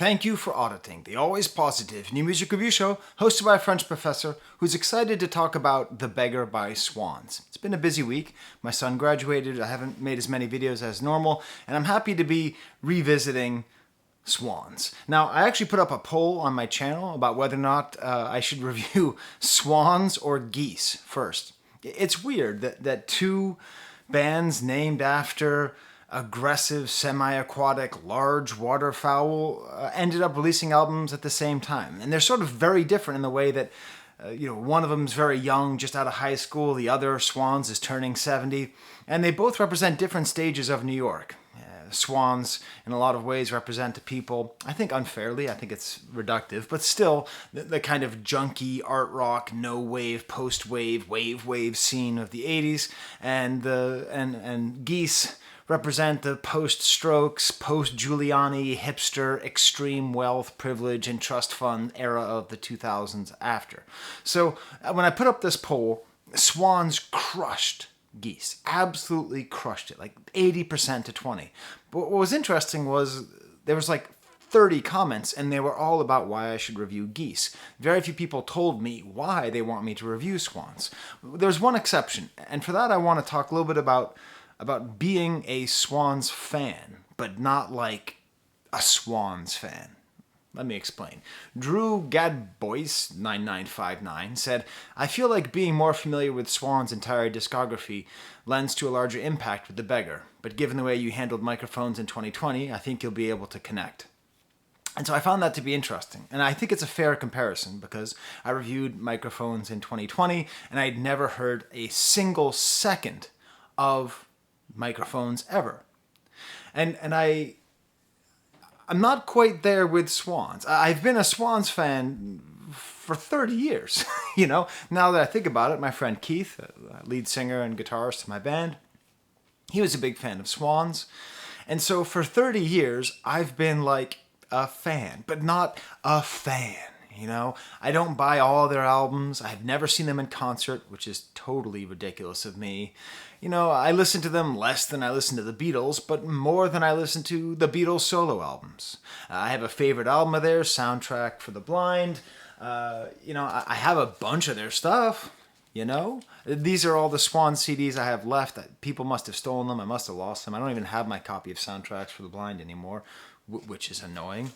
Thank you for auditing the always positive new music review show hosted by a French professor who's excited to talk about The Beggar by Swans. It's been a busy week. My son graduated, I haven't made as many videos as normal, and I'm happy to be revisiting Swans. Now, I actually put up a poll on my channel about whether or not I should review Swans or Geese first. It's weird that two bands named after aggressive, semi-aquatic, large waterfowl ended up releasing albums at the same time. And they're sort of very different in the way that, one of them's very young, just out of high school. The other, Swans, is turning 70. And they both represent different stages of New York. Swans, in a lot of ways, represent to people, I think unfairly, I think it's reductive, but still the kind of junky art rock, no wave, post-wave, wave scene of the 80s. And Geese represent the post-Strokes, post-Giuliani, hipster, extreme wealth, privilege, and trust fund era of the 2000s after. So when I put up this poll, Swans crushed Geese. Absolutely crushed it, like 80% to 20. But what was interesting was there was like 30 comments, and they were all about why I should review Geese. Very few people told me why they want me to review Swans. There's one exception, and for that I want to talk a little bit about being a Swans fan, but not like a Swans fan. Let me explain. Drew Gadbois 9959 said, "I feel like being more familiar with Swans' entire discography lends to a larger impact with The Beggar, but given the way you handled microphones in 2020, I think you'll be able to connect." And so I found that to be interesting. And I think it's a fair comparison because I reviewed microphones in 2020 and I'd never heard a single second of microphones ever. And I'm not quite there with Swans. I've been a Swans fan for 30 years, Now that I think about it, my friend Keith, lead singer and guitarist to my band, he was a big fan of Swans. And so for 30 years, I've been like a fan, but not a fan. I don't buy all their albums. I've never seen them in concert, which is totally ridiculous of me. I listen to them less than I listen to the Beatles, but more than I listen to the Beatles solo albums. I have a favorite album of theirs, Soundtrack for the Blind. I have a bunch of their stuff, These are all the Swan CDs I have left. People must have stolen them. I must have lost them. I don't even have my copy of Soundtracks for the Blind anymore, which is annoying.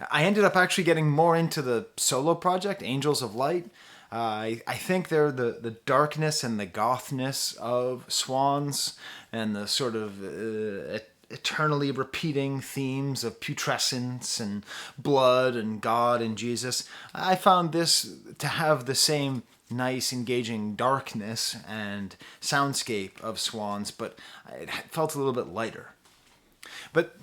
I ended up actually getting more into the solo project, Angels of Light. I think they're the darkness and the gothness of Swans and the sort of eternally repeating themes of putrescence and blood and God and Jesus. I found this to have the same nice, engaging darkness and soundscape of Swans, but it felt a little bit lighter. But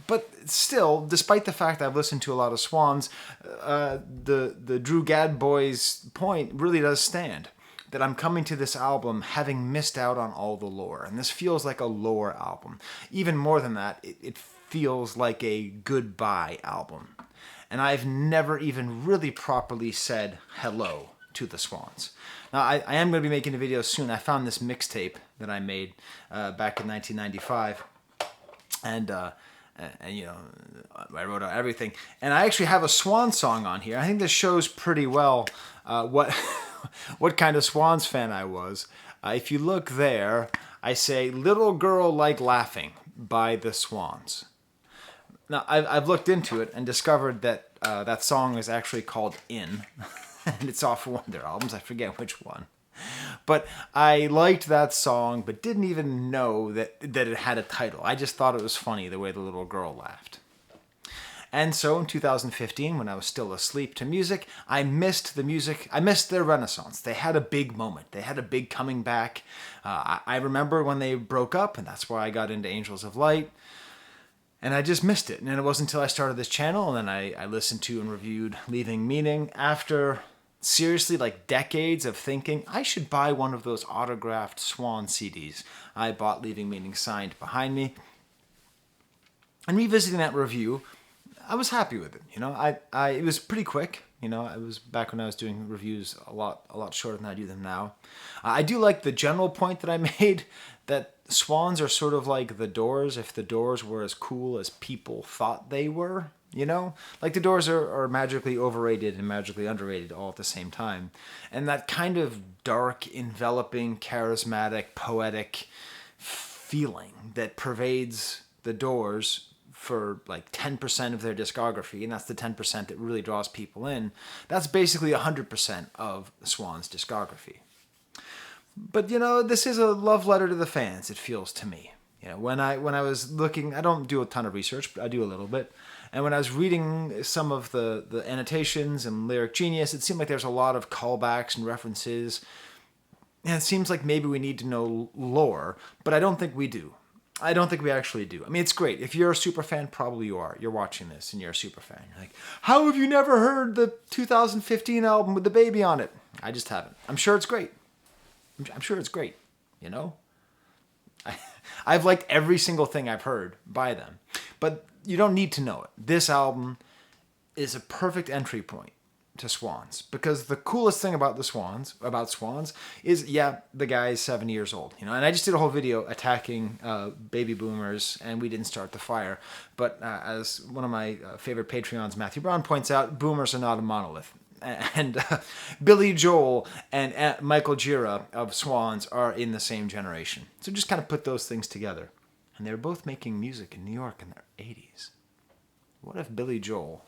still, despite the fact I've listened to a lot of Swans, the Drew Gadbois point really does stand. That I'm coming to this album having missed out on all the lore. And this feels like a lore album. Even more than that, it feels like a goodbye album. And I've never even really properly said hello to the Swans. Now, I am going to be making a video soon. I found this mixtape that I made back in 1995. And I wrote out everything. And I actually have a Swan song on here. I think this shows pretty well what kind of Swans fan I was. If you look there, I say, "Little Girl Like Laughing" by the Swans. Now, I've looked into it and discovered that that song is actually called In. And it's off of one of their albums. I forget which one. But I liked that song, but didn't even know that it had a title. I just thought it was funny the way the little girl laughed. And so in 2015, when I was still asleep to music, I missed the music. I missed their renaissance. They had a big moment. They had a big coming back. I remember when they broke up, and that's why I got into Angels of Light. And I just missed it. And it wasn't until I started this channel, and then I listened to and reviewed Leaving Meaning after seriously, like decades of thinking, I should buy one of those autographed Swan CDs. I bought Leaving Meaning signed behind me. And revisiting that review, I was happy with it. It was pretty quick. It was back when I was doing reviews a lot shorter than I do them now. I do like the general point that I made that Swans are sort of like the Doors if the Doors were as cool as people thought they were, you know? Like the Doors are magically overrated and magically underrated all at the same time. And that kind of dark, enveloping, charismatic, poetic feeling that pervades the Doors for like 10% of their discography, and that's the 10% that really draws people in, that's basically 100% of the Swans' discography. But you know, this is a love letter to the fans, it feels to me. You know, when I was looking, I don't do a ton of research, but I do a little bit. And when I was reading some of the annotations and Lyric Genius, it seemed like there's a lot of callbacks and references. And it seems like maybe we need to know lore, but I don't think we do. I don't think we actually do. I mean, it's great. If you're a super fan, probably you are. You're watching this and you're a super fan. You're like, how have you never heard the 2015 album with the baby on it? I just haven't. I'm sure it's great. I'm sure it's great, you know? I've liked every single thing I've heard by them. But you don't need to know it. This album is a perfect entry point to Swans. Because the coolest thing about Swans, is, yeah, the guy is 7 years old. You know, and I just did a whole video attacking baby boomers, and we didn't start the fire. But as one of my favorite Patreons, Matthew Brown, points out, boomers are not a monolith. And Billy Joel and Michael Gira of Swans are in the same generation. So just kind of put those things together. And they were both making music in New York in their 80s. What if Billy Joel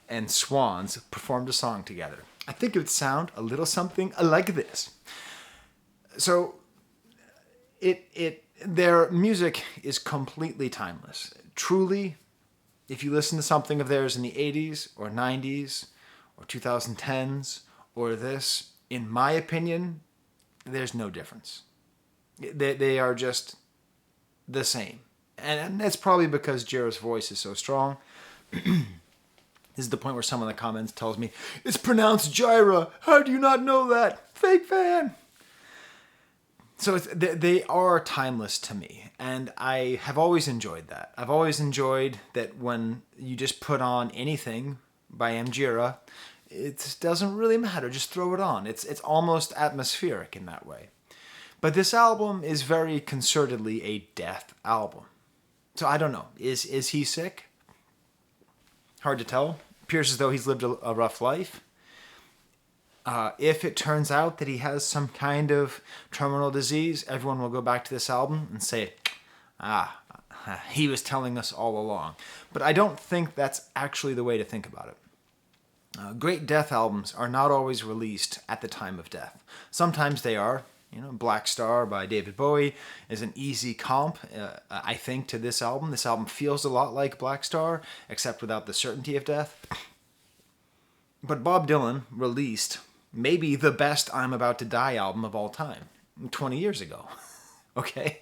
and Swans performed a song together? I think it would sound a little something like this. So their music is completely timeless. Truly, if you listen to something of theirs in the 80s or 90s, or 2010s, or this, in my opinion, there's no difference. They are just the same. And that's probably because Jira's voice is so strong. This is the point where someone in the comments tells me, it's pronounced Jira. How do you not know that? Fake fan. So they are timeless to me. And I have always enjoyed that. I've always enjoyed that when you just put on anything by M. Gira, it doesn't really matter. Just throw it on. It's almost atmospheric in that way. But this album is very concertedly a death album. So I don't know. Is he sick? Hard to tell. Appears as though he's lived a rough life. If it turns out that he has some kind of terminal disease, everyone will go back to this album and say, he was telling us all along. But I don't think that's actually the way to think about it. Great death albums are not always released at the time of death. Sometimes they are. You know, Black Star by David Bowie is an easy comp, I think, to this album. This album feels a lot like Black Star, except without the certainty of death. But Bob Dylan released maybe the best I'm About to Die album of all time, 20 years ago. Okay?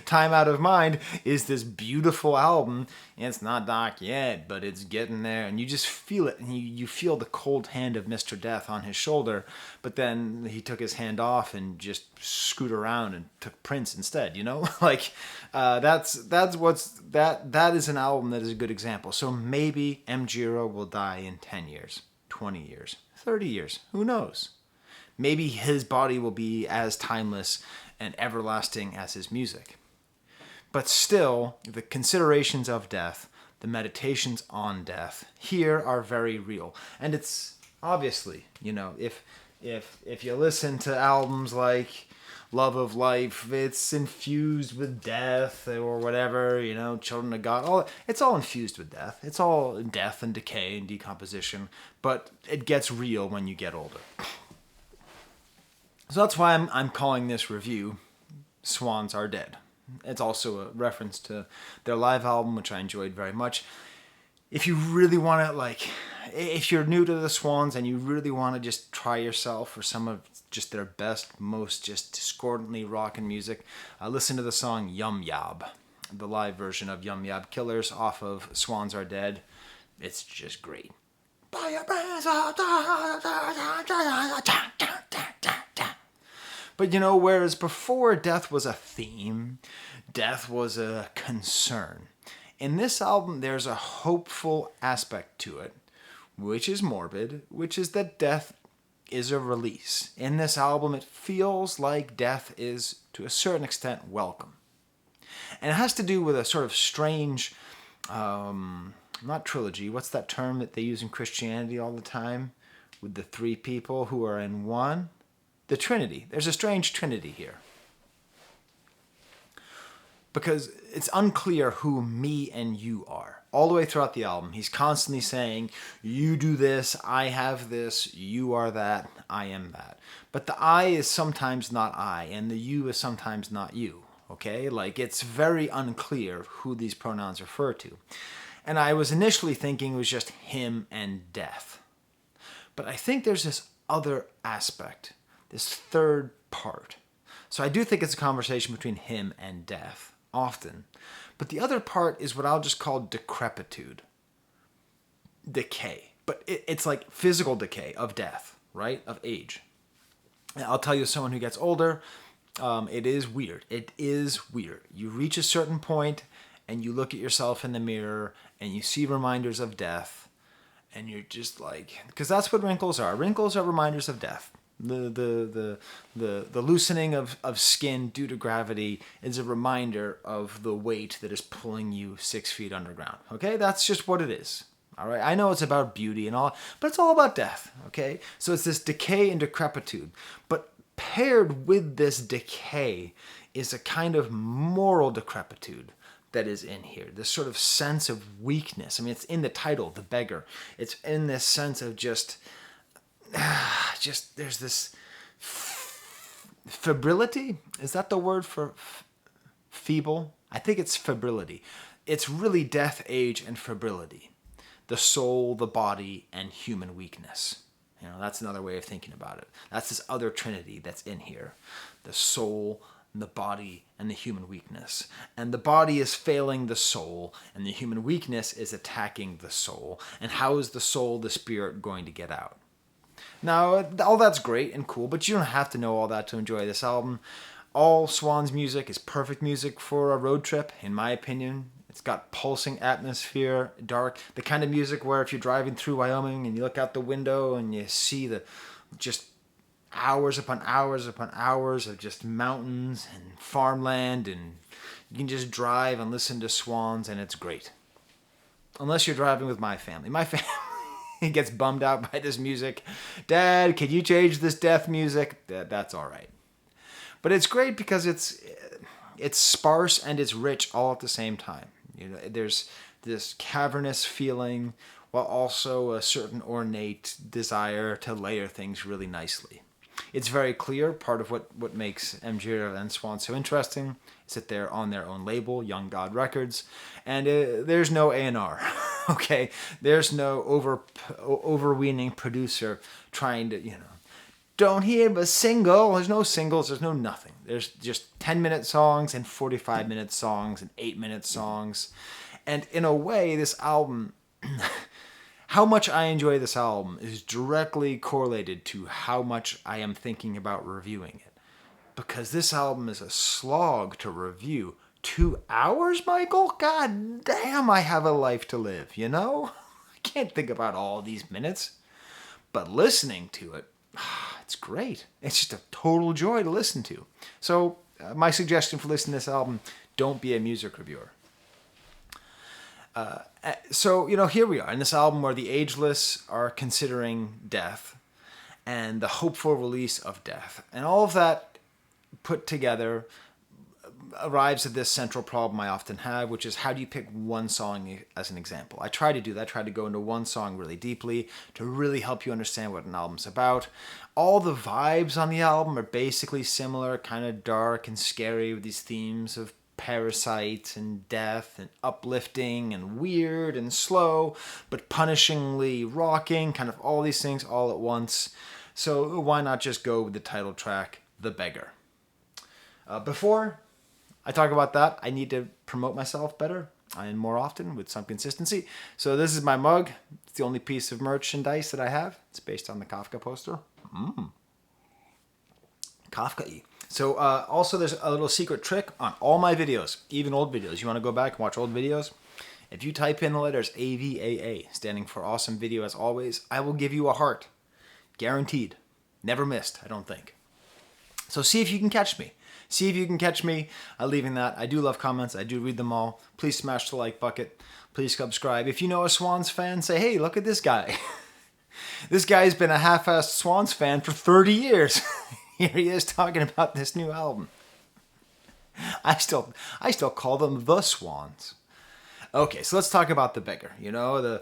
Time Out of Mind is this beautiful album. It's not dark yet, but it's getting there. And you just feel it. And you feel the cold hand of Mr. Death on his shoulder. But then he took his hand off and just screwed around and took Prince instead, you know? Like, that is an album that is a good example. So maybe M. Gira will die in 10 years, 20 years, 30 years. Who knows? Maybe his body will be as timeless and everlasting as his music. But still, the considerations of death, the meditations on death, here are very real. And it's obviously, you know, if you listen to albums like Love of Life, it's infused with death or whatever, you know, Children of God, it's all infused with death. It's all death and decay and decomposition, but it gets real when you get older. So that's why I'm calling this review Swans Are Dead. It's also a reference to their live album, which I enjoyed very much. If you really want to, if you're new to the Swans and you really want to just try yourself for some of just their best, most just discordantly rockin' music, listen to the song Yum Yab, the live version of Yum Yab Killers off of Swans Are Dead. It's just great. But you know, whereas before death was a theme, death was a concern. In this album, there's a hopeful aspect to it, which is morbid, which is that death is a release. In this album, it feels like death is, to a certain extent, welcome. And it has to do with a sort of strange, not trilogy, what's that term that they use in Christianity all the time? With the three people who are in one? The Trinity. There's a strange Trinity here. Because it's unclear who me and you are. All the way throughout the album, he's constantly saying, you do this, I have this, you are that, I am that. But the I is sometimes not I, and the you is sometimes not you. Okay? Like, it's very unclear who these pronouns refer to. And I was initially thinking it was just him and death. But I think there's this other aspect, this third part. So I do think it's a conversation between him and death, often. But the other part is what I'll just call decrepitude. Decay. But it's like physical decay of death, right? Of age. And I'll tell you, as someone who gets older, it is weird. It is weird. You reach a certain point and you look at yourself in the mirror and you see reminders of death. And you're just like, because that's what wrinkles are. Wrinkles are reminders of death. The loosening of skin due to gravity is a reminder of the weight that is pulling you 6 feet underground. Okay, that's just what it is. All right, I know it's about beauty and all, but it's all about death. Okay, so it's this decay and decrepitude, but paired with this decay is a kind of moral decrepitude that is in here, this sort of sense of weakness. I mean, it's in the title, The Beggar. It's in this sense of just there's this febrility. Is that the word for feeble? I think it's febrility. It's really death, age, and febrility. The soul, the body, and human weakness. You know, that's another way of thinking about it. That's this other trinity that's in here. The soul, the body, and the human weakness. And the body is failing the soul, and the human weakness is attacking the soul. And how is the soul, the spirit, going to get out? Now, all that's great and cool, but you don't have to know all that to enjoy this album. All Swans music is perfect music for a road trip, in my opinion. It's got pulsing atmosphere, dark, the kind of music where if you're driving through Wyoming and you look out the window and you see the just hours upon hours upon hours of just mountains and farmland, and you can just drive and listen to Swans, and it's great. Unless you're driving with my family. My family gets bummed out by this music. Dad, can you change this death music? That's all right. But it's great because it's sparse and it's rich all at the same time. You know, there's this cavernous feeling while also a certain ornate desire to layer things really nicely. It's very clear. Part of what makes MJ and Swan so interesting is that they're on their own label, Young God Records, and there's no A&R. Okay, there's no overweening producer trying to, don't hear a single. There's no singles. There's no nothing. There's just 10-minute songs and 45-minute songs and 8-minute songs. And in a way, this album, how much I enjoy this album is directly correlated to how much I am thinking about reviewing it. Because this album is a slog to review. 2 hours, Michael? God damn, I have a life to live, I can't think about all these minutes. But listening to it, it's great. It's just a total joy to listen to. So my suggestion for listening to this album, don't be a music reviewer. So here we are in this album where the ageless are considering death and the hopeful release of death. And all of that put together arrives at this central problem I often have, which is how do you pick one song as an example? I try to do that. I try to go into one song really deeply to really help you understand what an album's about. All the vibes on the album are basically similar, kind of dark and scary with these themes of parasites and death and uplifting and weird and slow, but punishingly rocking, kind of all these things all at once. So why not just go with the title track, The Beggar? Before I talk about that, I need to promote myself better and more often with some consistency. So this is my mug. It's the only piece of merchandise that I have. It's based on the Kafka poster. Kafka-y. So also there's a little secret trick on all my videos, even old videos. You want to go back and watch old videos? If you type in the letters AVAA, standing for awesome video as always, I will give you a heart. Guaranteed. Never missed, I don't think. So see if you can catch me. See if you can catch me leaving that. I do love comments. I do read them all. Please smash the like bucket. Please subscribe. If you know a Swans fan, say, hey, look at this guy. This guy's been a half-assed Swans fan for 30 years. Here he is talking about this new album. I still call them the Swans. Okay, so let's talk about the Beggar. You know,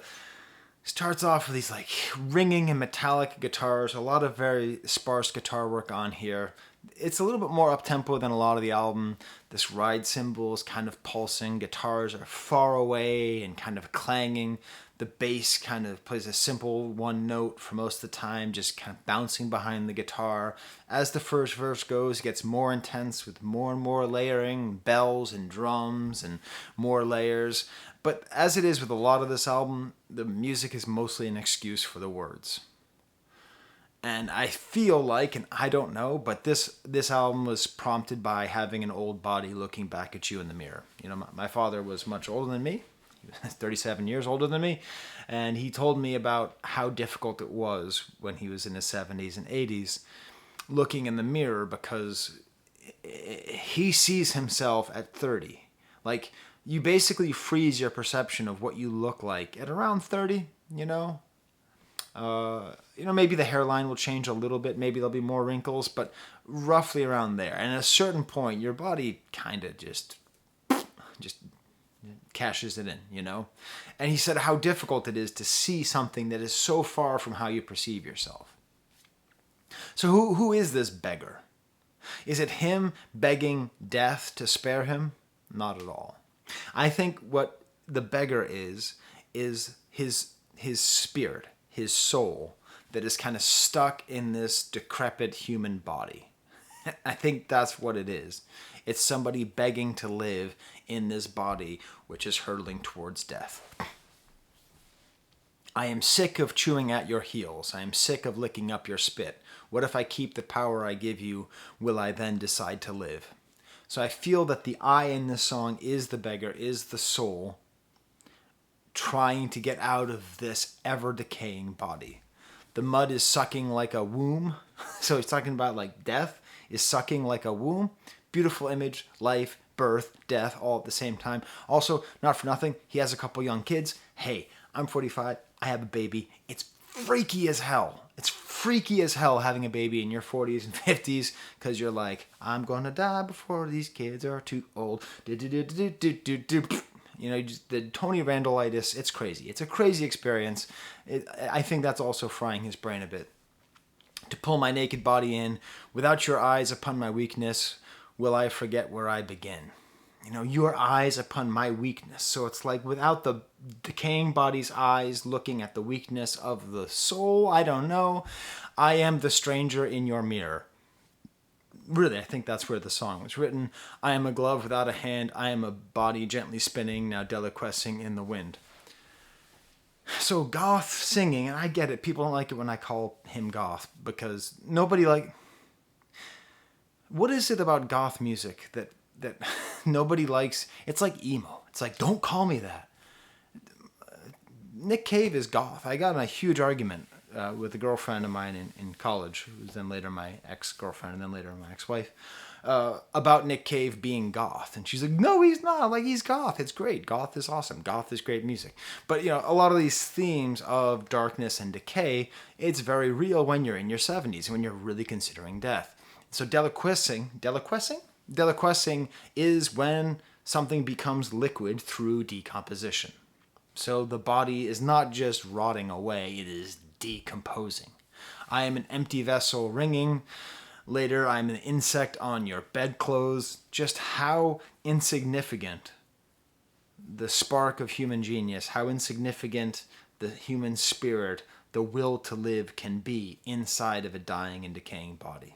starts off with these like ringing and metallic guitars, a lot of very sparse guitar work on here. It's a little bit more up-tempo than a lot of the album. This ride cymbal is kind of pulsing. Guitars are far away and kind of clanging. The bass kind of plays a simple one note for most of the time, just kind of bouncing behind the guitar. As the first verse goes, it gets more intense with more and more layering, bells and drums and more layers. But as it is with a lot of this album, the music is mostly an excuse for the words. And I feel like, and I don't know, but this album was prompted by having an old body looking back at you in the mirror. You know, my father was much older than me. He was 37 years older than me. And he told me about how difficult it was when he was in his 70s and 80s looking in the mirror, because he sees himself at 30. Like, you basically freeze your perception of what you look like at around 30, you know? Maybe the hairline will change a little bit. Maybe there'll be more wrinkles, but roughly around there. And at a certain point, your body kind of just cashes it in, you know? And he said how difficult it is to see something that is so far from how you perceive yourself. So who is this beggar? Is it him begging death to spare him? Not at all. I think what the beggar is his spirit, his soul, that is kind of stuck in this decrepit human body. I think that's what it is. It's somebody begging to live in this body which is hurtling towards death. I am sick of chewing at your heels. I am sick of licking up your spit. What if I keep the power I give you? Will I then decide to live? So I feel that the I in this song is the beggar, is the soul, trying to get out of this ever-decaying body. The mud is sucking like a womb. So he's talking about like death is sucking like a womb. Beautiful image, life, birth, death, all at the same time. Also, not for nothing, he has a couple young kids. Hey, I'm 45, I have a baby. It's freaky as hell. It's freaky as hell having a baby in your 40s and 50s, because you're like, I'm gonna die before these kids are too old. You know, just the Tony Randallitis, it's crazy. It's a crazy experience. I think that's also frying his brain a bit. To pull my naked body in, without your eyes upon my weakness, will I forget where I begin? You know, your eyes upon my weakness. So it's like without the decaying body's eyes looking at the weakness of the soul, I don't know. I am the stranger in your mirror. Really, I think that's where the song was written. I am a glove without a hand. I am a body gently spinning, now deliquescing in the wind. So goth singing, and I get it. People don't like it when I call him goth, because nobody like... What is it about goth music that nobody likes? It's like emo. It's like, don't call me that. Nick Cave is goth. I got in a huge argument with a girlfriend of mine in college, who was then later my ex-girlfriend and then later my ex-wife, about Nick Cave being goth. And she's like, no, he's not. Like, he's goth. It's great. Goth is awesome. Goth is great music. But, you know, a lot of these themes of darkness and decay, it's very real when you're in your 70s, when you're really considering death. So deliquescing is when something becomes liquid through decomposition. So the body is not just rotting away, it is decomposing. I am an empty vessel ringing. Later, I'm an insect on your bedclothes. Just how insignificant the spark of human genius, how insignificant the human spirit, the will to live can be inside of a dying and decaying body.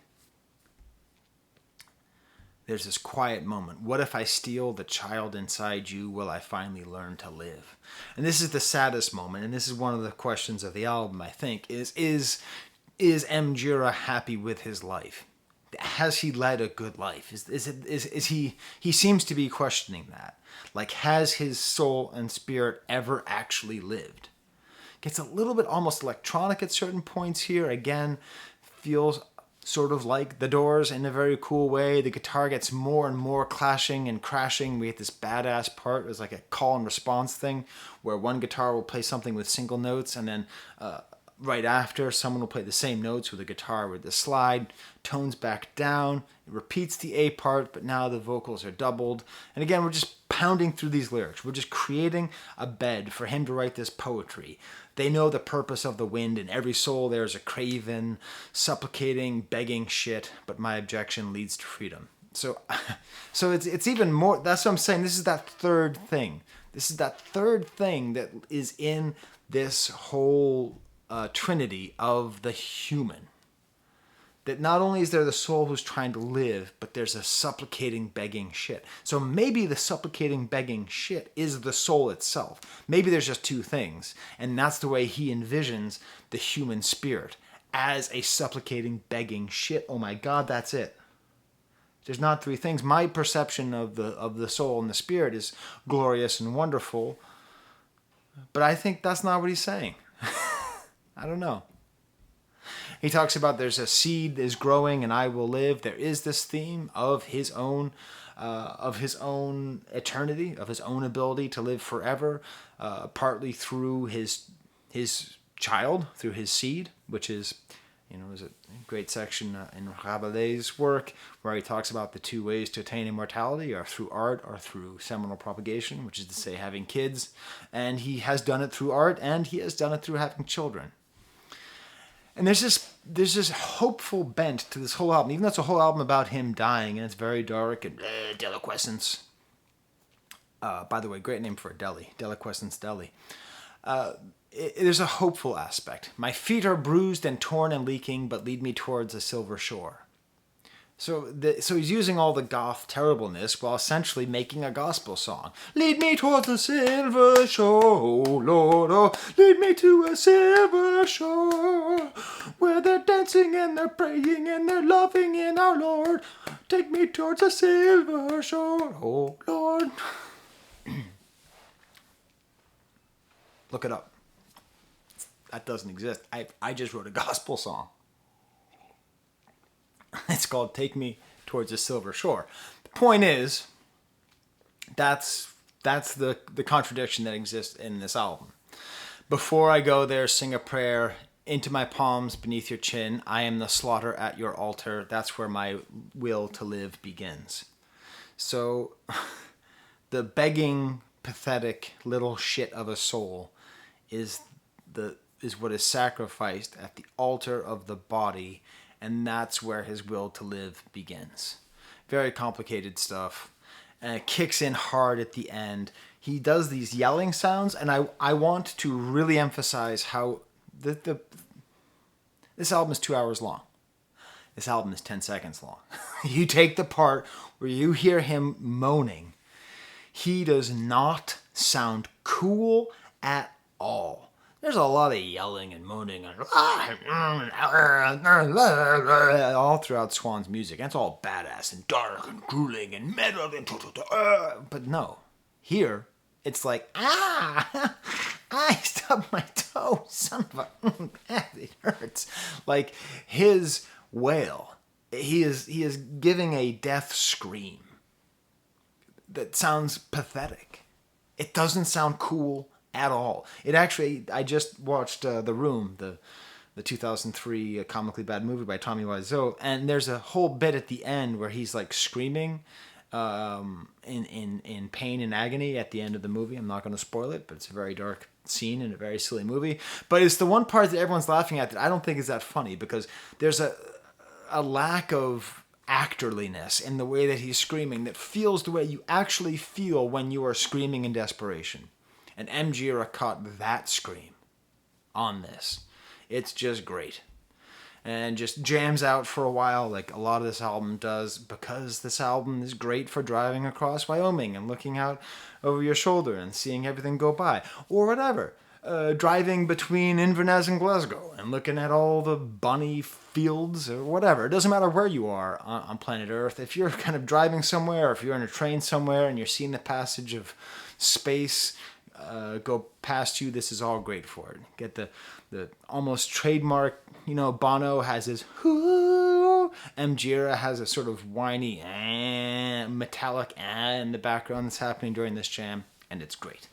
There's this quiet moment. What if I steal the child inside you? Will I finally learn to live? And this is the saddest moment, and this is one of the questions of the album, I think, is M. Jura happy with his life? Has he led a good life? Is he seems to be questioning that. Like, has his soul and spirit ever actually lived? Gets a little bit almost electronic at certain points here. Again, feels sort of like The Doors in a very cool way. The guitar gets more and more clashing and crashing. We get this badass part. It's like a call and response thing where one guitar will play something with single notes, and then right after, someone will play the same notes with a guitar with the slide, tones back down. It repeats the A part, but now the vocals are doubled. And again, we're just pounding through these lyrics. We're just creating a bed for him to write this poetry. They know the purpose of the wind. In every soul there is a craven, supplicating, begging shit, but my objection leads to freedom. So it's even more. That's what I'm saying. This is that third thing. This is that third thing that is in this whole trinity of the human. That not only is there the soul who's trying to live, but there's a supplicating, begging shit. So maybe the supplicating, begging shit is the soul itself. Maybe there's just two things, and that's the way he envisions the human spirit, as a supplicating, begging shit. Oh my God, that's it. There's not three things. My perception of the soul and the spirit is glorious and wonderful, but I think that's not what he's saying. I don't know. He talks about there's a seed is growing and I will live. There is this theme of his own eternity, of his own ability to live forever, partly through his child, through his seed, which is, is a great section in Rabelais' work where he talks about the two ways to attain immortality are through art or through seminal propagation, which is to say having kids. And he has done it through art, and he has done it through having children. And there's this hopeful bent to this whole album, even though it's a whole album about him dying, and it's very dark and deliquescence. By the way, great name for a deli, Deliquescence Deli. There's a hopeful aspect. My feet are bruised and torn and leaking, but lead me towards a silver shore. So he's using all the goth terribleness while essentially making a gospel song. Lead me towards the silver shore, oh Lord, oh, lead me to a silver shore, where they're dancing and they're praying and they're loving in our Lord. Take me towards a silver shore, oh Lord. Look it up. That doesn't exist. I just wrote a gospel song. It's called Take Me Towards a Silver Shore. The point is, that's the contradiction that exists in this album. Before I go there, sing a prayer, into my palms beneath your chin, I am the slaughter at your altar. That's where my will to live begins. So, the begging, pathetic little shit of a soul is what is sacrificed at the altar of the body, and that's where his will to live begins. Very complicated stuff. And it kicks in hard at the end. He does these yelling sounds, and I want to really emphasize how this album is 2 hours long. This album is 10 seconds long. You take the part where you hear him moaning. He does not sound cool at all. There's a lot of yelling and moaning and all throughout Swans' music. And it's all badass and dark and grueling and metal and but no, here it's like I stubbed my toe, son of a it hurts. Like his wail, he is giving a death scream that sounds pathetic. It doesn't sound cool at all. It actually, I just watched The Room, the 2003 comically bad movie by Tommy Wiseau, and there's a whole bit at the end where he's like screaming in pain and agony at the end of the movie. I'm not going to spoil it, but it's a very dark scene in a very silly movie. But it's the one part that everyone's laughing at that I don't think is that funny, because there's a lack of actorliness in the way that he's screaming that feels the way you actually feel when you are screaming in desperation. And MGera caught that scream on this. It's just great. And just jams out for a while like a lot of this album does, because this album is great for driving across Wyoming and looking out over your shoulder and seeing everything go by. Or whatever. Driving between Inverness and Glasgow and looking at all the bonny fields or whatever. It doesn't matter where you are on planet Earth. If you're kind of driving somewhere, or if you're in a train somewhere and you're seeing the passage of space go past you, this is all great for it. Get the almost trademark, Bono has his "Ooh, Mjira has a sort of whiny, metallic in the background that's happening during this jam, and it's great.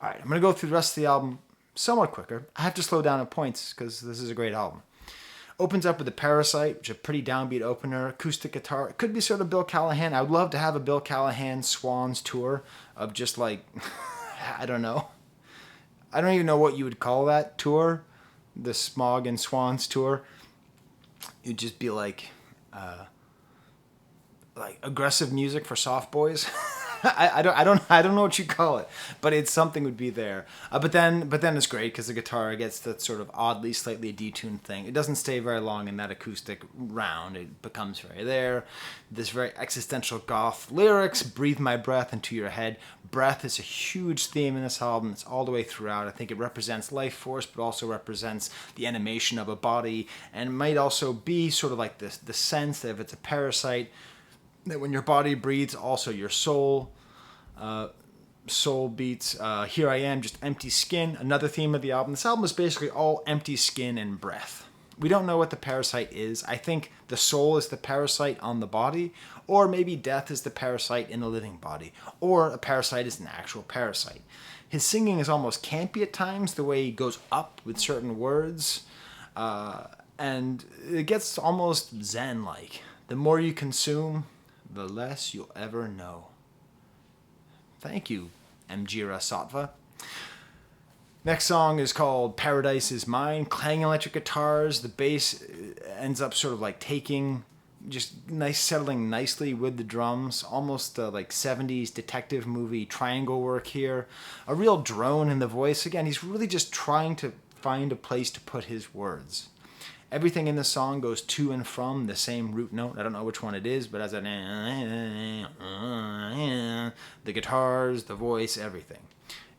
All right, I'm going to go through the rest of the album somewhat quicker. I have to slow down at points because this is a great album. Opens up with The Parasite, which is a pretty downbeat opener, acoustic guitar. It could be sort of Bill Callahan. I would love to have a Bill Callahan Swans tour of just like, I don't know. I don't even know what you would call that tour. The Smog and Swans tour. It'd just be like aggressive music for soft boys. I don't know what you call it, but it's something would be there. But then it's great because the guitar gets that sort of oddly, slightly detuned thing. It doesn't stay very long in that acoustic round. It becomes very there. This very existential goth lyrics, breathe my breath into your head. Breath is a huge theme in this album. It's all the way throughout. I think it represents life force, but also represents the animation of a body, and it might also be sort of like the sense that if it's a parasite, that when your body breathes, also your soul beats. Here I am, just empty skin. Another theme of the album. This album is basically all empty skin and breath. We don't know what the parasite is. I think the soul is the parasite on the body, or maybe death is the parasite in the living body, or a parasite is an actual parasite. His singing is almost campy at times, the way he goes up with certain words, and it gets almost Zen-like. The more you consume, the less you'll ever know. Thank you, Mjira Sattva. Next song is called Paradise Is Mine. Clanging electric guitars. The bass ends up sort of like taking, just nice, settling nicely with the drums. Almost like 70s detective movie triangle work here. A real drone in the voice. Again, he's really just trying to find a place to put his words. Everything in the song goes to and from the same root note. I don't know which one it is, but as the guitars, the voice, everything.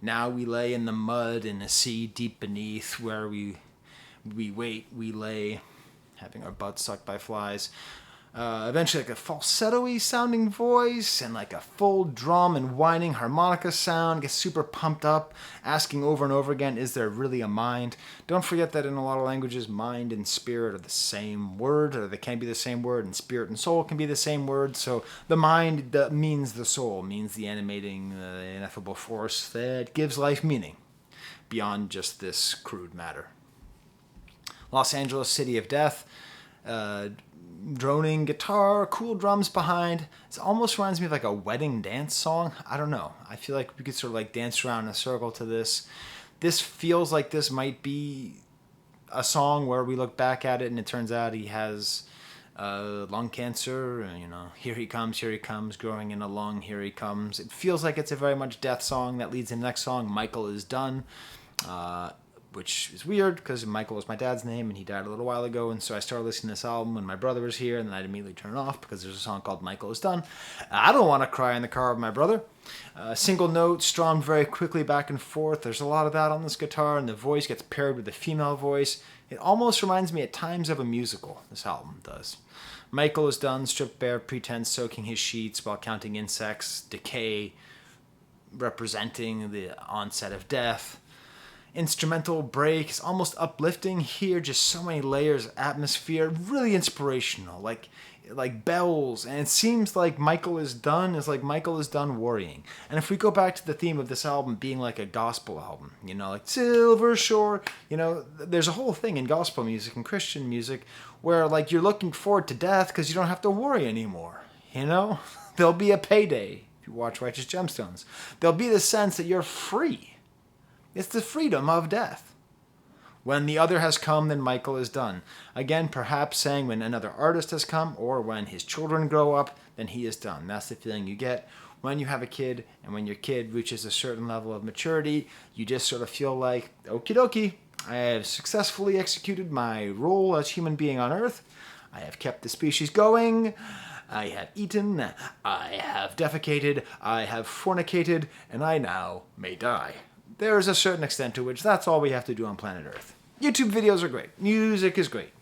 Now we lay in the mud in a sea deep beneath, where we wait, we lay, having our butts sucked by flies. Eventually like a falsetto-y sounding voice and like a full drum and whining harmonica sound. Gets super pumped up, asking over and over again, is there really a mind? Don't forget that in a lot of languages, mind and spirit are the same word, or they can be the same word, and spirit and soul can be the same word. So the mind means the soul, means the animating, ineffable force that gives life meaning beyond just this crude matter. Los Angeles, City of Death. Droning guitar, cool drums behind. It almost reminds me of like a wedding dance song. I don't know. I feel like we could sort of like dance around in a circle to this. This feels like this might be a song where we look back at it and it turns out he has lung cancer. You know, here he comes, growing in a lung, here he comes. It feels like it's a very much death song that leads to the next song, Michael Is Done. Which is weird because Michael was my dad's name and he died a little while ago, and so I started listening to this album when my brother was here, and then I'd immediately turn it off because there's a song called Michael Is Done. I don't want to cry in the car with my brother. Single note strummed very quickly back and forth. There's a lot of that on this guitar, and the voice gets paired with a female voice. It almost reminds me at times of a musical, this album does. Michael is done, stripped bare, pretense soaking his sheets while counting insects, decay representing the onset of death. Instrumental break is almost uplifting here, just so many layers of atmosphere, really inspirational, like bells, and it seems like Michael is done worrying. And if we go back to the theme of this album being like a gospel album, you know, like Silver Shore, you know, there's a whole thing in gospel music and Christian music where like you're looking forward to death because you don't have to worry anymore, you know? There'll be a payday if you watch Righteous Gemstones. There'll be the sense that you're free. It's the freedom of death. When the other has come, then Michael is done. Again, perhaps saying when another artist has come, or when his children grow up, then he is done. That's the feeling you get when you have a kid, and when your kid reaches a certain level of maturity, you just sort of feel like, okie dokie, I have successfully executed my role as human being on Earth. I have kept the species going. I have eaten. I have defecated. I have fornicated, and I now may die. There is a certain extent to which that's all we have to do on planet Earth. YouTube videos are great. Music is great.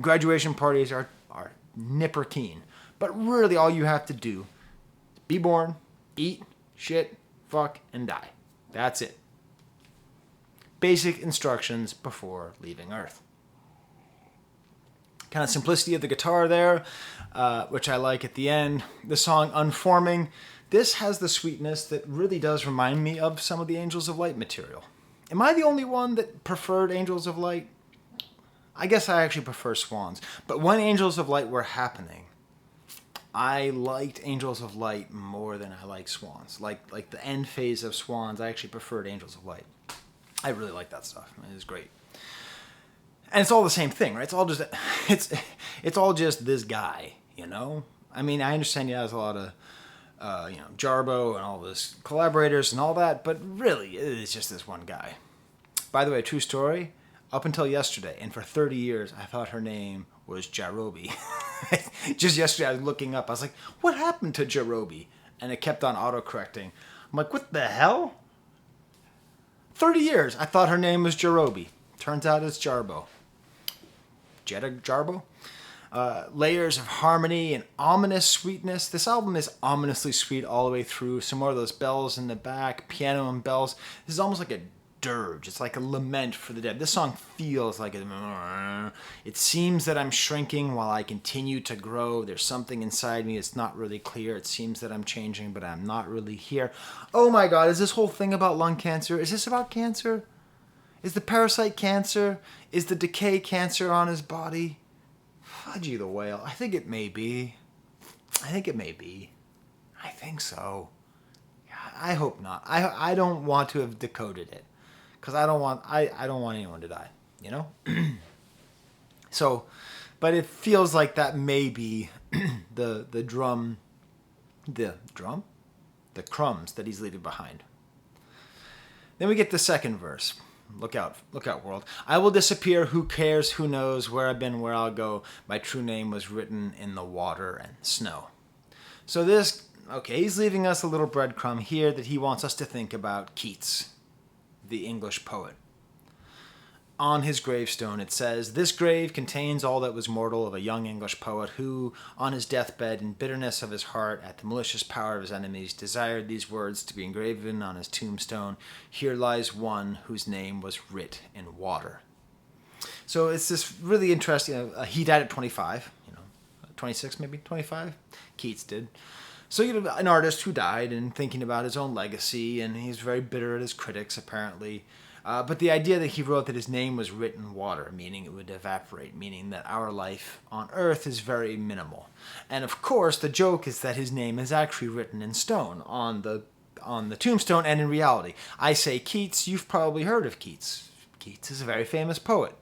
Graduation parties are nipper keen. But really all you have to do is be born, eat, shit, fuck, and die. That's it. Basic instructions before leaving Earth. Kind of simplicity of the guitar there, which I like at the end. The song Unforming. This has the sweetness that really does remind me of some of the Angels of Light material. Am I the only one that preferred Angels of Light? I guess I actually prefer Swans. But when Angels of Light were happening, I liked Angels of Light more than I like Swans. Like the end phase of Swans, I actually preferred Angels of Light. I really like that stuff. It was great. And it's all the same thing, right? It's all just this guy, you know? I mean, I understand he has a lot of Jarbo and all those collaborators and all that, but really, it's just this one guy. By the way, true story, up until yesterday, and for 30 years, I thought her name was Jarobi. Just yesterday, I was looking up, I was like, what happened to Jarobi? And it kept on auto-correcting. I'm like, what the hell? 30 years, I thought her name was Jarobi. Turns out it's Jarbo. Jetta Jarbo? Layers of harmony and ominous sweetness. This album is ominously sweet all the way through. Some more of those bells in the back, piano and bells. This is almost like a dirge. It's like a lament for the dead. This song feels like it seems that I'm shrinking while I continue to grow. There's something inside me that's not really clear. It seems that I'm changing, but I'm not really here. Oh my God, is this whole thing about lung cancer? Is this about cancer? Is the parasite cancer? Is the decay cancer on his body? Fudgy the whale. I think it may be. I think so. I hope not. I don't want to have decoded it, because I don't want anyone to die, you know? So, but it feels like that may be the crumbs that he's leaving behind. Then we get the second verse. Look out, world. I will disappear, who cares, who knows, where I've been, where I'll go. My true name was written in the water and snow. So this, okay, he's leaving us a little breadcrumb here that he wants us to think about Keats, the English poet. On his gravestone it says, this grave contains all that was mortal of a young English poet who, on his deathbed, in bitterness of his heart, at the malicious power of his enemies, desired these words to be engraven on his tombstone, here lies one whose name was writ in water. So it's this really interesting, he died at 25, 26 maybe, 25? Keats did. So an artist who died and thinking about his own legacy, and he's very bitter at his critics apparently. But the idea that he wrote that his name was written in water, meaning it would evaporate, meaning that our life on Earth is very minimal. And of course, the joke is that his name is actually written in stone on the tombstone, and in reality. I say Keats, you've probably heard of Keats. Keats is a very famous poet.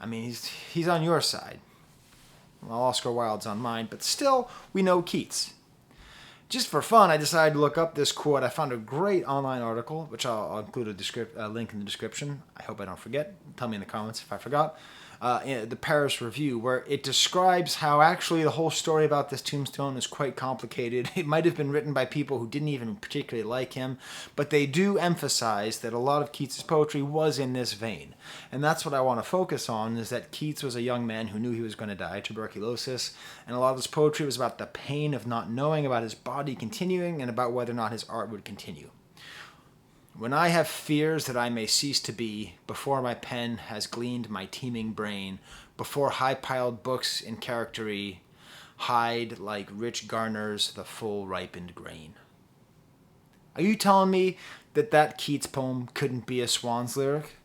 I mean, he's on your side. Well, Oscar Wilde's on mine, but still, we know Keats. Just for fun, I decided to look up this quote. I found a great online article, which I'll include a link in the description. I hope I don't forget. Tell me in the comments if I forgot. In the Paris Review, where it describes how actually the whole story about this tombstone is quite complicated. It might have been written by people who didn't even particularly like him, but they do emphasize that a lot of Keats' poetry was in this vein. And that's what I want to focus on, is that Keats was a young man who knew he was going to die, tuberculosis, and a lot of his poetry was about the pain of not knowing about his body continuing and about whether or not his art would continue. When I have fears that I may cease to be, before my pen has gleaned my teeming brain, before high-piled books in charactery hide like rich garners the full ripened grain. Are you telling me that Keats poem couldn't be a Swans lyric?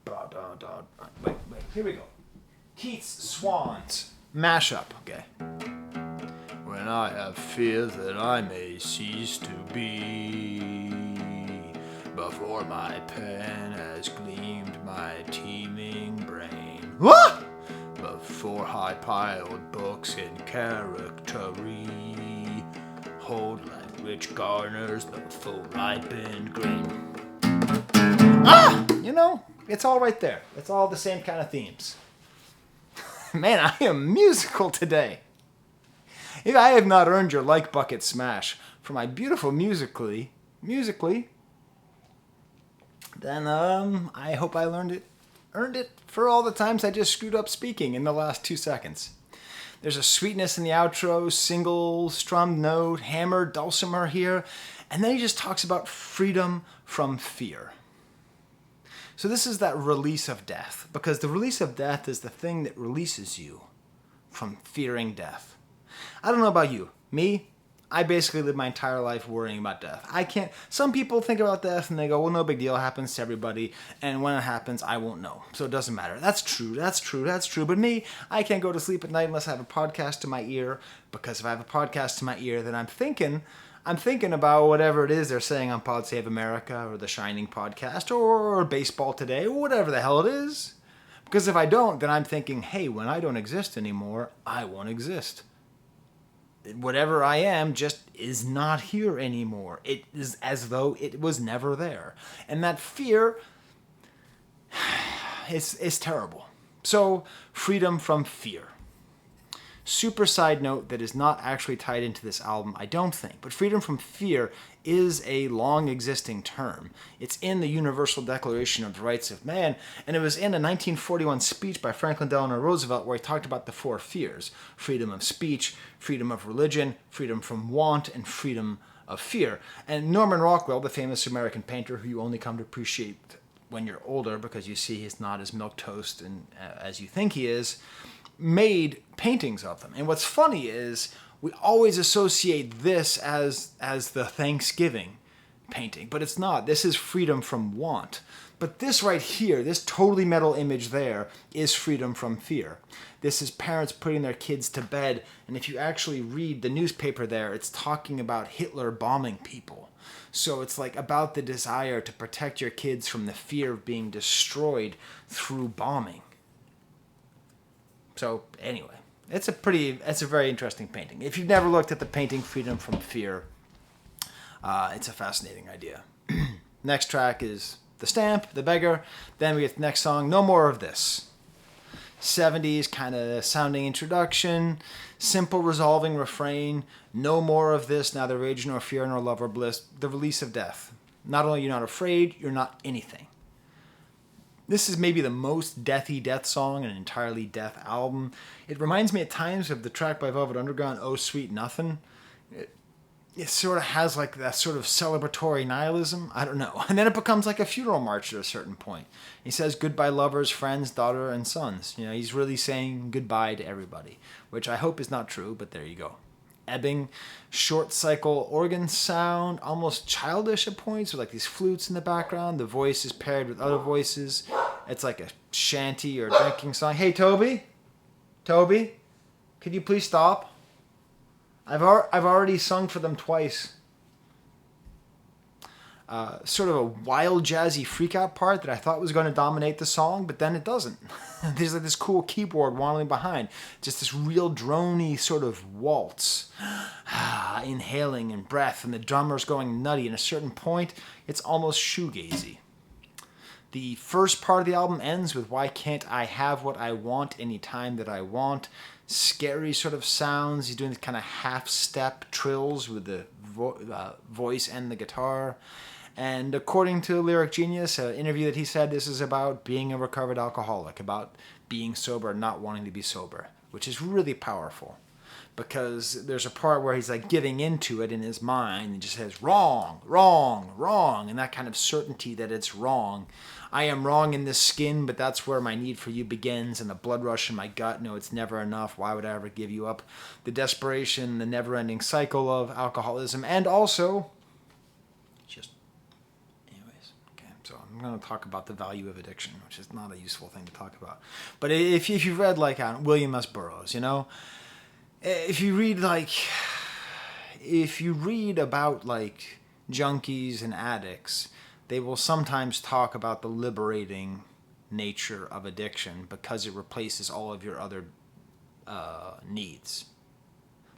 Wait, here we go. Keats, Swans, mashup, okay. When I have fears that I may cease to be, before my pen has gleamed my teeming brain. What? Before high-piled books in charactery hold like rich garners the full ripened grain. It's all right there. It's all the same kind of themes. Man, I am musical today. If I have not earned your like bucket smash for my beautiful musically, then I hope I earned it for all the times I just screwed up speaking in the last 2 seconds. There's a sweetness in the outro, single, strummed note, hammer, dulcimer here, and then he just talks about freedom from fear. So this is that release of death, because the release of death is the thing that releases you from fearing death. I don't know about you. Me, I basically live my entire life worrying about death. I can't. Some people think about death and they go, well, no big deal. It happens to everybody. And when it happens, I won't know. So it doesn't matter. That's true. That's true. That's true. But me, I can't go to sleep at night unless I have a podcast to my ear. Because if I have a podcast to my ear, then I'm thinking about whatever it is they're saying on Pod Save America or the Shining podcast or Baseball Today or whatever the hell it is. Because if I don't, then I'm thinking, hey, when I don't exist anymore, I won't exist. Whatever I am just is not here anymore. It is as though it was never there. And that fear is terrible. So, freedom from fear. Super side note that is not actually tied into this album, I don't think. But freedom from fear is a long existing term. It's in the Universal Declaration of the Rights of Man, and it was in a 1941 speech by Franklin Delano Roosevelt where he talked about the 4 fears: freedom of speech, freedom of religion, freedom from want, and freedom of fear. And Norman Rockwell, the famous American painter who you only come to appreciate when you're older because you see he's not as milquetoast and as you think he is, made paintings of them. And what's funny is we always associate this as the Thanksgiving painting, but it's not. This is freedom from want. But this right here, this totally metal image there, is freedom from fear. This is parents putting their kids to bed, and if you actually read the newspaper there, it's talking about Hitler bombing people. So it's like about the desire to protect your kids from the fear of being destroyed through bombing. So anyway, it's a very interesting painting. If you've never looked at the painting Freedom from Fear, it's a fascinating idea. Next track is The Stamp, The Beggar. Then we get the next song, No More of This. 70s kind of sounding introduction, simple resolving refrain, no more of this, neither rage nor fear nor love or bliss, the release of death. Not only are you not afraid, you're not anything. This is maybe the most deathy death song in an entirely death album. It reminds me at times of the track by Velvet Underground, Oh Sweet Nothing. It sort of has like that sort of celebratory nihilism. I don't know. And then it becomes like a funeral march at a certain point. He says goodbye lovers, friends, daughter, and sons. You know, he's really saying goodbye to everybody, which I hope is not true, but there you go. Ebbing, short cycle organ sound, almost childish at points with like these flutes in the background. The voice is paired with other voices. It's like a shanty or a drinking song. Hey, Toby, could you please stop? I've already sung for them twice. Sort of a wild jazzy freak-out part that I thought was going to dominate the song, but then it doesn't. There's like this cool keyboard waddling behind. Just this real droney sort of waltz. Inhaling and breath, and the drummer's going nutty. At a certain point, it's almost shoegazy. The first part of the album ends with Why Can't I Have What I Want Anytime That I Want? Scary sort of sounds. He's doing this kind of half-step trills with the voice and the guitar. And according to Lyric Genius, an interview that he said, this is about being a recovered alcoholic, about being sober and not wanting to be sober, which is really powerful. Because there's a part where he's like giving into it in his mind and just says, wrong, wrong, wrong, and that kind of certainty that it's wrong. I am wrong in this skin, but that's where my need for you begins, and the blood rush in my gut. No, it's never enough. Why would I ever give you up? The desperation, the never-ending cycle of alcoholism, and also, so I'm going to talk about the value of addiction, which is not a useful thing to talk about. But if you've read like William S. Burroughs, you know, if you read about like junkies and addicts, they will sometimes talk about the liberating nature of addiction because it replaces all of your other needs.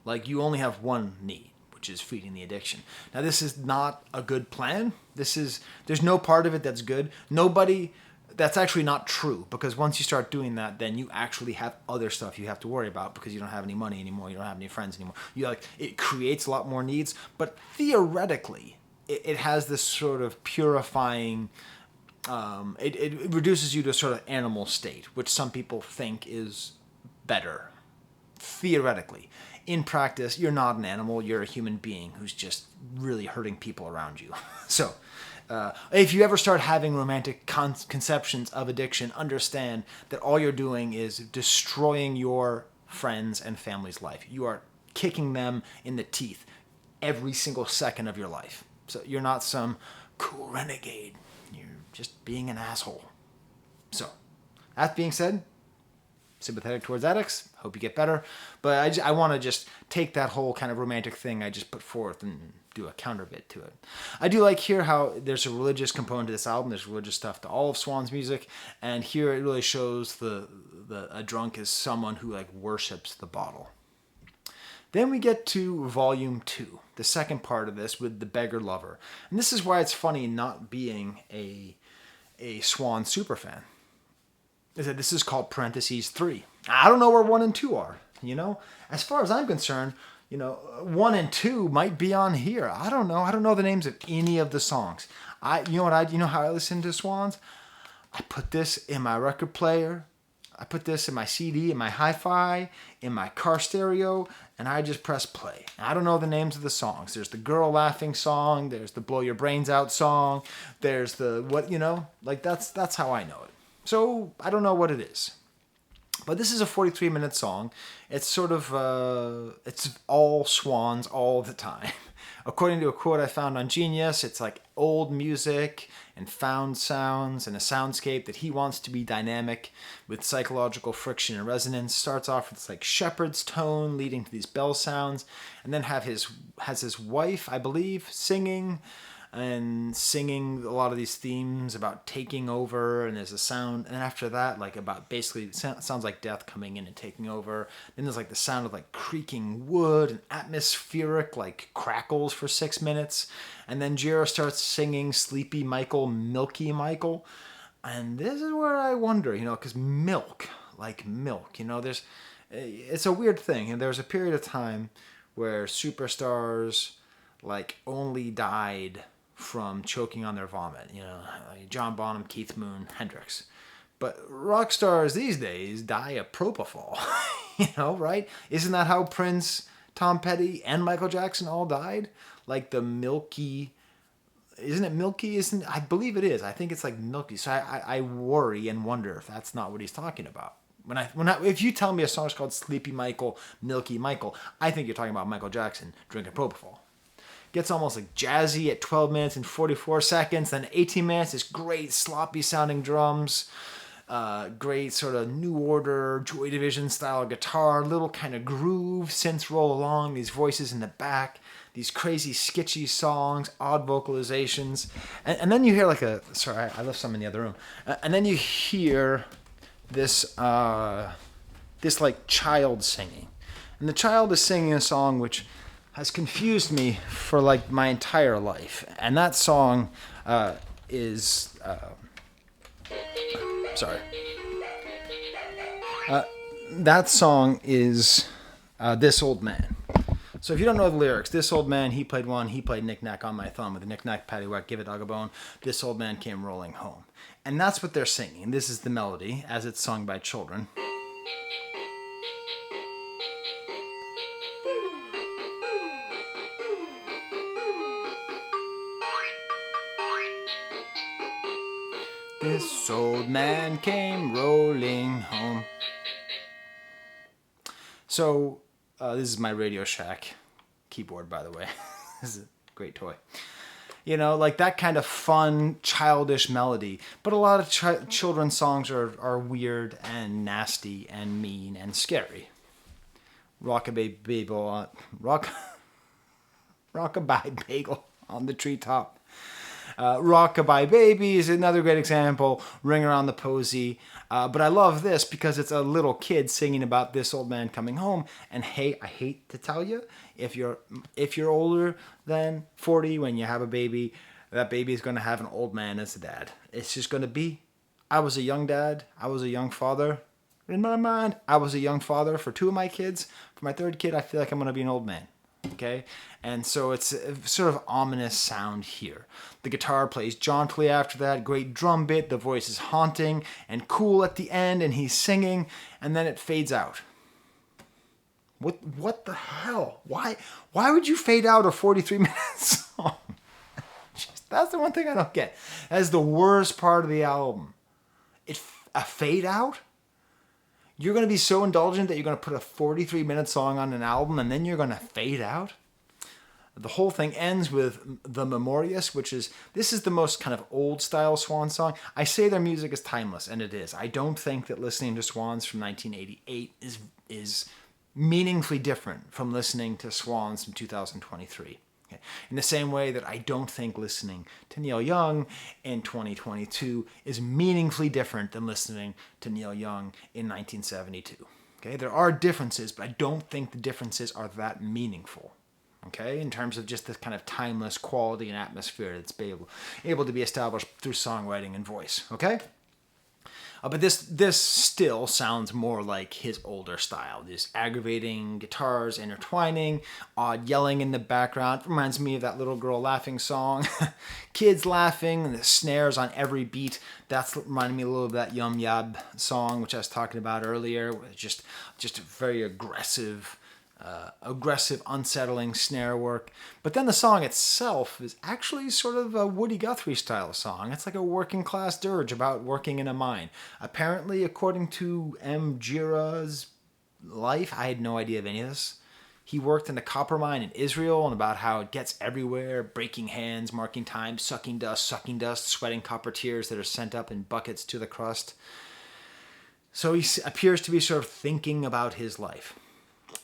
Like you only have one need, which is feeding the addiction. Now this is not a good plan. There's no part of it that's good. That's actually not true, because once you start doing that, then you actually have other stuff you have to worry about because you don't have any money anymore, you don't have any friends anymore. It creates a lot more needs, but theoretically, it has this sort of purifying, it reduces you to a sort of animal state, which some people think is better, theoretically. In practice, you're not an animal, you're a human being who's just really hurting people around you. So, If you ever start having romantic conceptions of addiction, understand that all you're doing is destroying your friends and family's life. You are kicking them in the teeth every single second of your life. So you're not some cool renegade. You're just being an asshole. So, that being said, sympathetic towards addicts. Hope you get better. But I want to just take that whole kind of romantic thing I just put forth and do a counter bit to it. I do like here how there's a religious component to this album. There's religious stuff to all of Swans' music. And here it really shows a drunk is someone who like worships the bottle. Then we get to Volume 2, the second part of this with the Beggar Lover. And this is why it's funny not being a Swan superfan. Is that this is called parentheses 3. I don't know where 1 and 2 are, you know? As far as I'm concerned, you know, 1 and 2 might be on here. I don't know. I don't know the names of any of the songs. You know how I listen to Swans? I put this in my record player. I put this in my CD, in my hi-fi, in my car stereo, and I just press play. I don't know the names of the songs. There's the girl laughing song. There's the blow your brains out song. There's the what, you know, like that's how I know it. So I don't know what it is. But this is a 43-minute song. It's sort of, it's all Swans all the time. According to a quote I found on Genius, it's like old music and found sounds and a soundscape that he wants to be dynamic with psychological friction and resonance. Starts off with this like shepherd's tone leading to these bell sounds, and then has his wife, I believe, singing a lot of these themes about taking over, and there's a sound, and after that, like about basically it sounds like death coming in and taking over. Then there's like the sound of like creaking wood and atmospheric like crackles for 6 minutes, and then Jira starts singing Sleepy Michael, Milky Michael, and this is where I wonder, you know, because milk, you know, it's a weird thing, and there's a period of time where superstars like only died from choking on their vomit, you know, like John Bonham, Keith Moon, Hendrix. But rock stars these days die of propofol, you know, right? Isn't that how Prince, Tom Petty, and Michael Jackson all died? Like the milky, isn't it milky? I believe it is. I think it's like milky. So I worry and wonder if that's not what he's talking about. If you tell me a song is called Sleepy Michael, Milky Michael, I think you're talking about Michael Jackson drinking propofol. Gets almost like jazzy at 12 minutes and 44 seconds. Then 18 minutes is great sloppy sounding drums. Great sort of New Order, Joy Division style guitar. Little kind of groove. Synths roll along. These voices in the back. These crazy sketchy songs. Odd vocalizations. And then you hear like sorry, I left some in the other room. And then you hear this like child singing. And the child is singing a song which has confused me for like my entire life. And that song is that song is This Old Man. So if you don't know the lyrics, this old man, he played knick-knack on my thumb with a knick-knack, paddywhack, give a dog a bone. This old man came rolling home. And that's what they're singing. This is the melody as it's sung by children. This old man came rolling home. So, this is my Radio Shack keyboard, by the way. This is a great toy. You know, like that kind of fun, childish melody. But a lot of children's songs are weird and nasty and mean and scary. Rockabye Bagel on the treetop. Rockabye Baby is another great example. Ring Around the Posy. But I love this because it's a little kid singing about this old man coming home. And hey, I hate to tell you, if you're older than 40 when you have a baby, that baby is going to have an old man as a dad. It's just going to be. I was a young dad. I was a young father. In my mind, I was a young father for 2 of my kids. For my 3rd kid, I feel like I'm going to be an old man. Okay, and so it's a sort of ominous sound here. The guitar plays jauntily after that, great drum bit, the voice is haunting and cool at the end, and he's singing, and then it fades out. What the hell? Why would you fade out a 43-minute song? Just That's the one thing I don't get. That's the worst part of the album. A fade out? You're going to be so indulgent that you're going to put a 43-minute song on an album and then you're going to fade out? The whole thing ends with the Memorious, this is the most kind of old style Swan song. I say their music is timeless, and it is. I don't think that listening to Swans from 1988 is meaningfully different from listening to Swans from 2023. Okay? In the same way that I don't think listening to Neil Young in 2022 is meaningfully different than listening to Neil Young in 1972. Okay? There are differences, but I don't think the differences are that meaningful. Okay, in terms of just this kind of timeless quality and atmosphere that's able to be established through songwriting and voice. Okay, but this still sounds more like his older style. These aggravating guitars intertwining, odd yelling in the background. It reminds me of that little girl laughing song. Kids laughing, and the snares on every beat. That's reminding me a little of that Yum Yab song, which I was talking about earlier. Just a very aggressive, unsettling snare work. But then the song itself is actually sort of a Woody Guthrie style song. It's like a working class dirge about working in a mine. Apparently, according to M. Jira's life, I had no idea of any of this. He worked in a copper mine in Israel, and about how it gets everywhere, breaking hands, marking time, sucking dust, sweating copper tears that are sent up in buckets to the crust. So he appears to be sort of thinking about his life.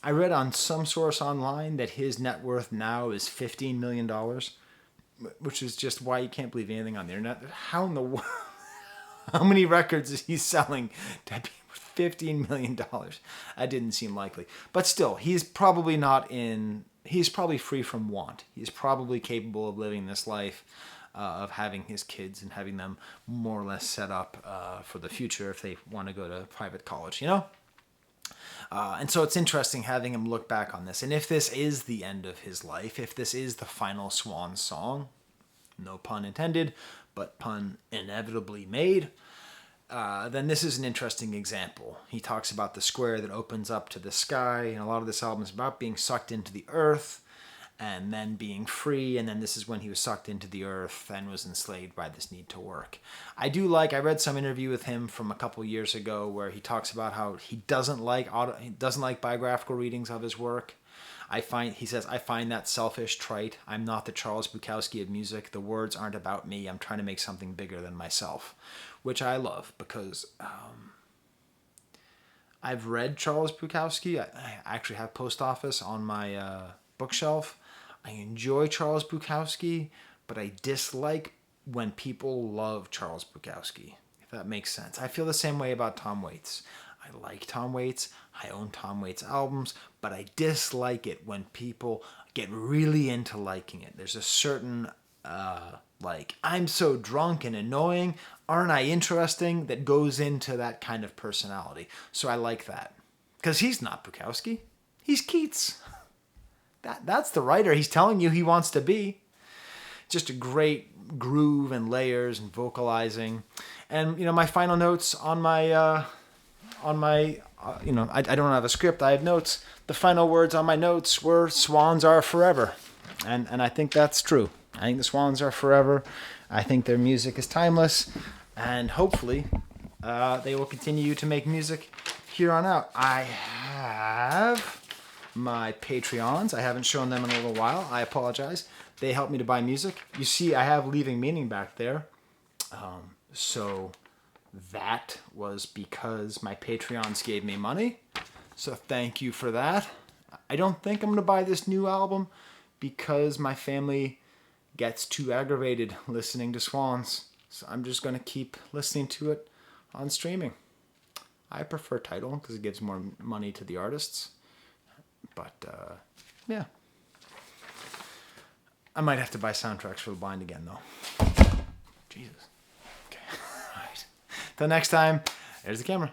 I read on some source online that his net worth now is $15 million, which is just why you can't believe anything on the internet. How in the world, how many records is he selling to be $15 million? That didn't seem likely. But still, he's probably free from want. He's probably capable of living this life, of having his kids and having them more or less set up for the future if they want to go to private college, you know? And so it's interesting having him look back on this. And if this is the end of his life, if this is the final Swan song, no pun intended, but pun inevitably made, then this is an interesting example. He talks about the square that opens up to the sky, and a lot of this album is about being sucked into the earth and then being free, and then this is when he was sucked into the earth and was enslaved by this need to work. I read some interview with him from a couple years ago where he talks about how he doesn't like biographical readings of his work. He says, I find that selfish, trite. I'm not the Charles Bukowski of music. The words aren't about me. I'm trying to make something bigger than myself, which I love because I've read Charles Bukowski. I actually have Post Office on my bookshelf. I enjoy Charles Bukowski, but I dislike when people love Charles Bukowski, if that makes sense. I feel the same way about Tom Waits. I like Tom Waits. I own Tom Waits albums, but I dislike it when people get really into liking it. There's a certain, I'm so drunk and annoying, aren't I interesting, that goes into that kind of personality. So I like that. Because he's not Bukowski. He's Keats. That's the writer he's telling you he wants to be. Just a great groove and layers and vocalizing. And, my final notes on my I don't have a script, I have notes. The final words on my notes were, Swans are forever. And I think that's true. I think the Swans are forever. I think their music is timeless. And hopefully they will continue to make music here on out. I have my Patreons. I haven't shown them in a little while. I apologize. They help me to buy music. You see, I have Leaving Meaning back there. So that was because my Patreons gave me money. So thank you for that. I don't think I'm going to buy this new album because my family gets too aggravated listening to Swans. So I'm just going to keep listening to it on streaming. I prefer Tidal because it gives more money to the artists. But, yeah. I might have to buy soundtracks for The Blind again, though. Jesus. Okay. All right. Till next time, there's the camera.